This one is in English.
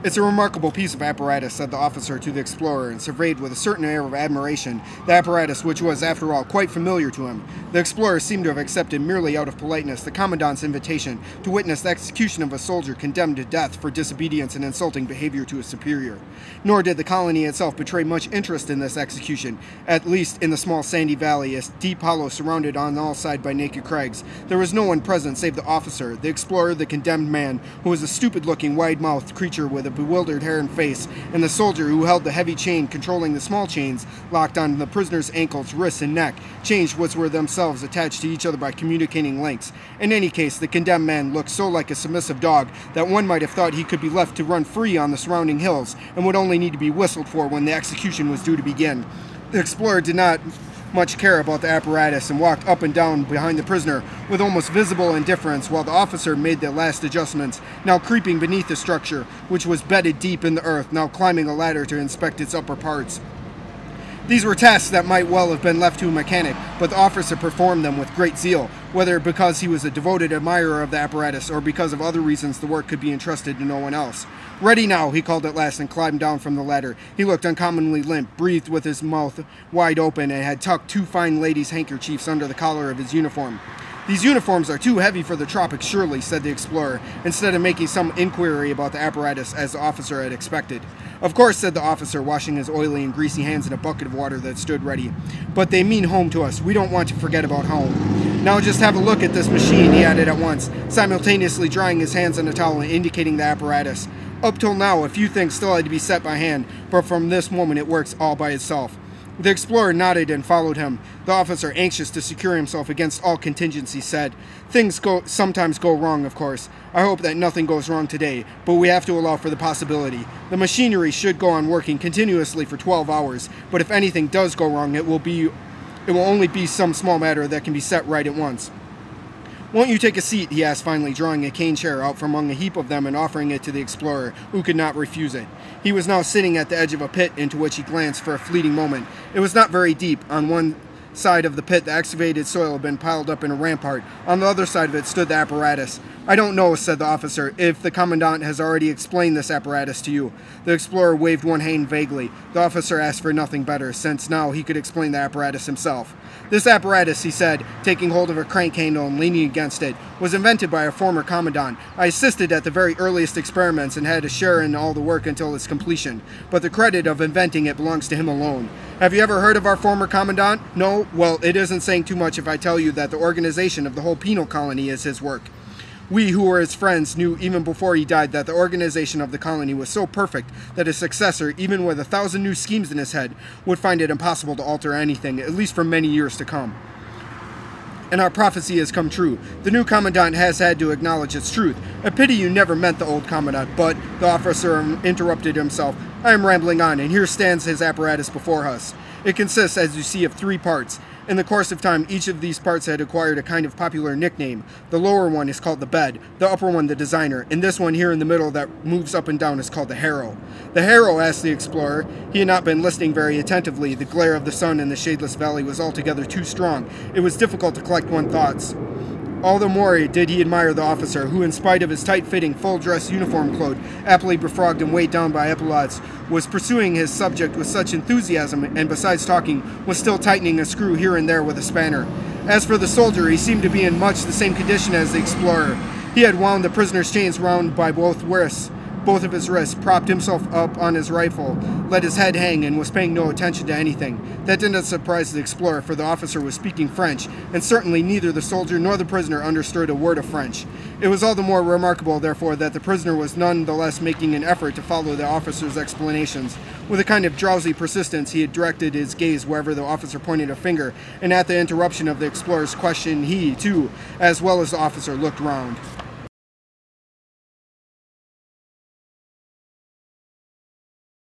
"It's a remarkable piece of apparatus," said the officer to the explorer, and surveyed with a certain air of admiration the apparatus which was, after all, quite familiar to him. The explorer seemed to have accepted merely out of politeness the commandant's invitation to witness the execution of a soldier condemned to death for disobedience and insulting behavior to a superior. Nor did the colony itself betray much interest in this execution, at least in the small sandy valley, a deep hollow surrounded on all sides by naked crags. There was no one present save the officer, the explorer, the condemned man, who was a stupid-looking, wide-mouthed creature with a bewildered hair and face, and the soldier who held the heavy chain controlling the small chains locked on the prisoner's ankles, wrists, and neck, chains which were themselves attached to each other by communicating links. In any case, the condemned man looked so like a submissive dog that one might have thought he could be left to run free on the surrounding hills, and would only need to be whistled for when the execution was due to begin. The explorer did not much care about the apparatus and walked up and down behind the prisoner with almost visible indifference while the officer made the last adjustments, now creeping beneath the structure, which was bedded deep in the earth, now climbing a ladder to inspect its upper parts. These were tasks that might well have been left to a mechanic, but the officer performed them with great zeal, whether because he was a devoted admirer of the apparatus or because of other reasons the work could be entrusted to no one else. "Ready now," he called at last and climbed down from the ladder. He looked uncommonly limp, breathed with his mouth wide open, and had tucked two fine ladies' handkerchiefs under the collar of his uniform. "These uniforms are too heavy for the tropics, surely," said the explorer, instead of making some inquiry about the apparatus as the officer had expected. "Of course," said the officer, washing his oily and greasy hands in a bucket of water that stood ready. "But they mean home to us. We don't want to forget about home. Now just have a look at this machine," he added at once, simultaneously drying his hands on a towel and indicating the apparatus. "Up till now, a few things still had to be set by hand, but from this moment it works all by itself." The explorer nodded and followed him. The officer, anxious to secure himself against all contingencies, said, "Things sometimes go wrong, of course. I hope that nothing goes wrong today, but we have to allow for the possibility. The machinery should go on working continuously for 12 hours, but if anything does go wrong, it will only be some small matter that can be set right at once. Won't you take a seat?" he asked finally, drawing a cane chair out from among a heap of them and offering it to the explorer, who could not refuse it. He was now sitting at the edge of a pit into which he glanced for a fleeting moment. It was not very deep. On one side of the pit, the excavated soil had been piled up in a rampart. On the other side of it stood the apparatus. "I don't know," said the officer, "if the commandant has already explained this apparatus to you." The explorer waved one hand vaguely. The officer asked for nothing better, since now he could explain the apparatus himself. "This apparatus," he said, taking hold of a crank handle and leaning against it, "was invented by a former commandant. I assisted at the very earliest experiments and had a share in all the work until its completion, but the credit of inventing it belongs to him alone. Have you ever heard of our former commandant? No? Well, it isn't saying too much if I tell you that the organization of the whole penal colony is his work. We who were his friends knew even before he died that the organization of the colony was so perfect that his successor, even with 1,000 new schemes in his head, would find it impossible to alter anything, at least for many years to come. And our prophecy has come true. The new commandant has had to acknowledge its truth. A pity you never met the old commandant, but," the officer interrupted himself, "I am rambling on, and here stands his apparatus before us. It consists, as you see, of 3 parts. In the course of time, each of these parts had acquired a kind of popular nickname. The lower one is called the bed, the upper one the designer, and this one here in the middle that moves up and down is called the harrow." "The harrow?" asked the explorer. He had not been listening very attentively. The glare of the sun in the shadeless valley was altogether too strong. It was difficult to collect one's thoughts. All the more did he admire the officer, who, in spite of his tight-fitting, full-dress uniform cloak, aptly befrogged and weighed down by epaulettes, was pursuing his subject with such enthusiasm, and besides talking, was still tightening a screw here and there with a spanner. As for the soldier, he seemed to be in much the same condition as the explorer. He had wound the prisoner's chains round by both of his wrists, propped himself up on his rifle, let his head hang, and was paying no attention to anything. That did not surprise the explorer, for the officer was speaking French, and certainly neither the soldier nor the prisoner understood a word of French. It was all the more remarkable, therefore, that the prisoner was none the less making an effort to follow the officer's explanations. With a kind of drowsy persistence, he had directed his gaze wherever the officer pointed a finger, and at the interruption of the explorer's question, he, too, as well as the officer, looked round.